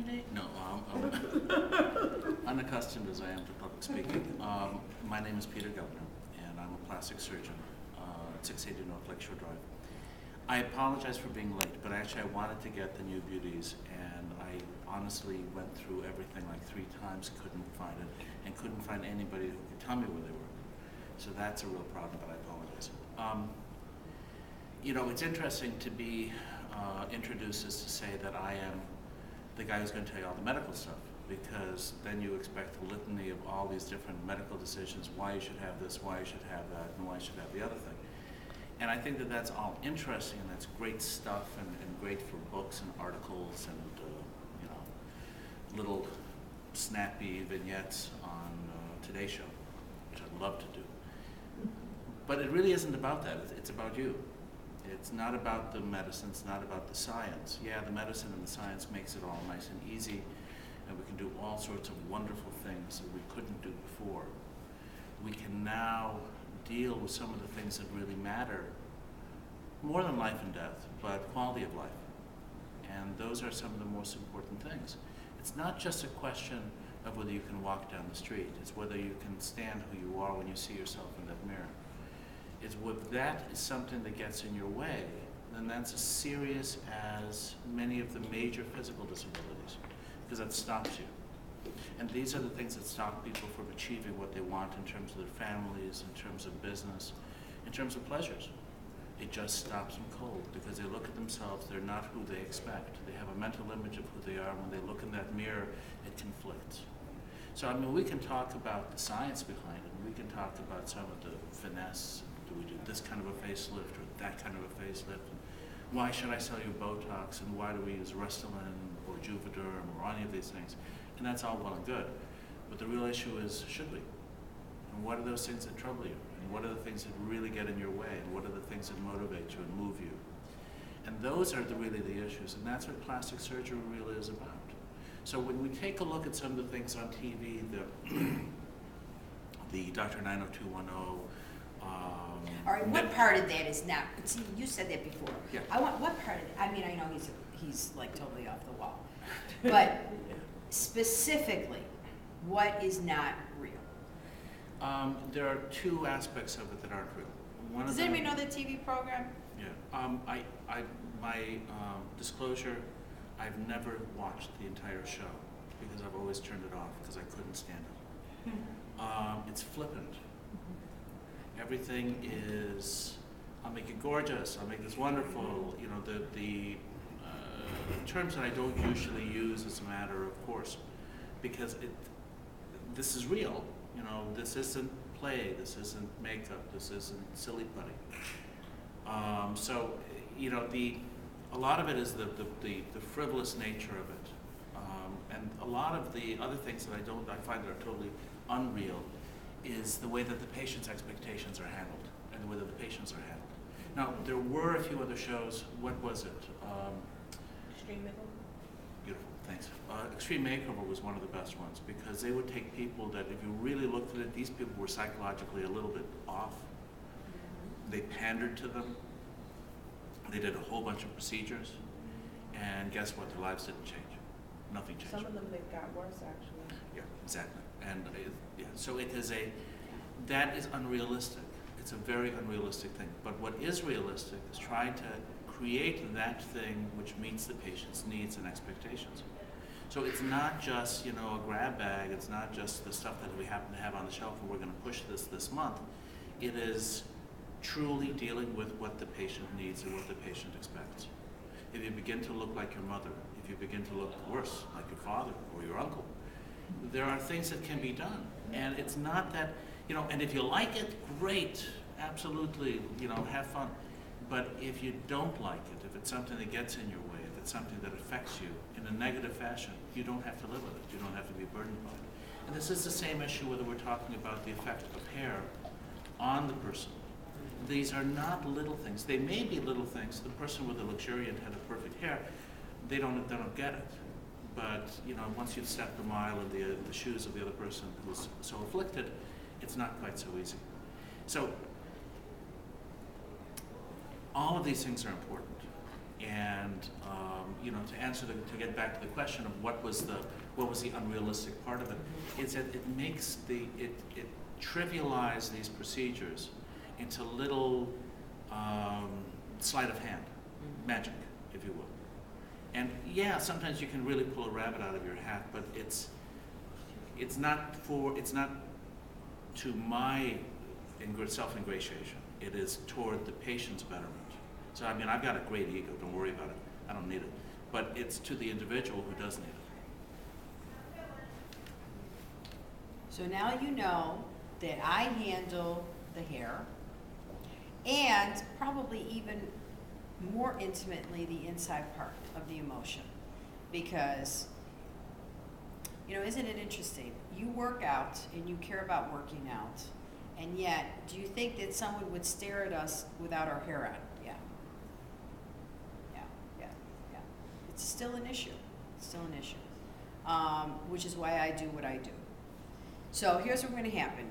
candidate? No, unaccustomed as I am to public speaking. My name is Peter Geldner, and I'm a plastic surgeon at 680 North Lakeshore Drive. I apologize for being late, but actually I wanted to get the new beauties, and I honestly went through everything like 3 times, couldn't find it, and couldn't find anybody who could tell me where they were. So that's a real problem, but I apologize. You know, it's interesting to be introduced as to say that I am the guy who's going to tell you all the medical stuff, because then you expect a litany of all these different medical decisions, why you should have this, why you should have that, and why you should have the other thing. And I think that that's all interesting, and that's great stuff, and great for books and articles and you know, little snappy vignettes on Today's Show, which I'd love to do. But it really isn't about that. It's about you. It's not about the medicine. It's not about the science. Yeah, the medicine and the science makes it all nice and easy, and we can do all sorts of wonderful things that we couldn't do before. We can now deal with some of the things that really matter, more than life and death, but quality of life. And those are some of the most important things. It's not just a question of whether you can walk down the street. It's whether you can stand who you are when you see yourself in that mirror. It's if that is something that gets in your way, then that's as serious as many of the major physical disabilities, because that stops you. And these are the things that stop people from achieving what they want in terms of their families, in terms of business, in terms of pleasures. It just stops them cold because they look at themselves, they're not who they expect. They have a mental image of who they are. When they look in that mirror, it conflicts. So I mean, we can talk about the science behind it, and we can talk about some of the finesse. Do we do this kind of a facelift or that kind of a facelift? Why should I sell you Botox, and why do we use Restylane or Juvederm or any of these things? And that's all well and good. But the real issue is, should we? And what are those things that trouble you? And what are the things that really get in your way? And what are the things that motivate you and move you? And those are really the issues. And that's what plastic surgery really is about. So when we take a look at some of the things on TV, the Dr. 90210, all right, what part of that is not, see, you said that before. Yeah. I want, what part of it, I mean, I know he's like totally off the wall, but specifically, what is not real? There are 2 aspects of it that aren't real. One Does of them, anybody know the TV program? Yeah. My disclosure, I've never watched the entire show because I've always turned it off because I couldn't stand it. It's flippant. Everything is, I'll make it gorgeous, I'll make this wonderful, you know, the terms that I don't usually use as a matter of course, because this is real, you know, this isn't play, this isn't makeup, this isn't silly putty. So, you know, a lot of it is the frivolous nature of it. And a lot of the other things that I find that are totally unreal is the way that the patient's expectations are handled and the way that the patients are handled. Now, there were a few other shows. What was it? Extreme Makeover? Beautiful, thanks. Extreme Makeover was one of the best ones because they would take people that, if you really looked at it, these people were psychologically a little bit off. They pandered to them. They did a whole bunch of procedures. And guess what? Their lives didn't change. Nothing changed. Some of them, they got worse, actually. Yeah, exactly. And yeah, so it is that is unrealistic. It's a very unrealistic thing. But what is realistic is trying to create that thing which meets the patient's needs and expectations. So it's not just, you know, a grab bag. It's not just the stuff that we happen to have on the shelf and we're going to push this month. It is truly dealing with what the patient needs and what the patient expects. If you begin to look like your mother, if you begin to look worse, like your father or your uncle, there are things that can be done. And it's not that, you know, and if you like it, great, absolutely, you know, have fun. But if you don't like it, if it's something that gets in your way, if it's something that affects you in a negative fashion, you don't have to live with it. You don't have to be burdened by it. And this is the same issue whether we're talking about the effect of hair on the person. These are not little things. They may be little things. The person with the luxuriant head of perfect hair, they don't get it. But you know, once you've stepped a mile in the shoes of the other person who's so afflicted, it's not quite so easy. So all of these things are important. And to answer to get back to the question of what was the unrealistic part of it, is that it makes it trivialize these procedures into little sleight of hand, magic, if you will. And yeah, sometimes you can really pull a rabbit out of your hat, but it's not to my self-ingratiation. It is toward the patient's betterment. So I mean, I've got a great ego. Don't worry about it. I don't need it. But it's to the individual who does need it. So now you know that I handle the hair, and probably even more intimately the inside part of the emotion. Because, isn't it interesting? You work out and you care about working out, and yet, do you think that someone would stare at us without our hair on? Yeah. It's still an issue. Which is why I do what I do. So here's what's going to happen.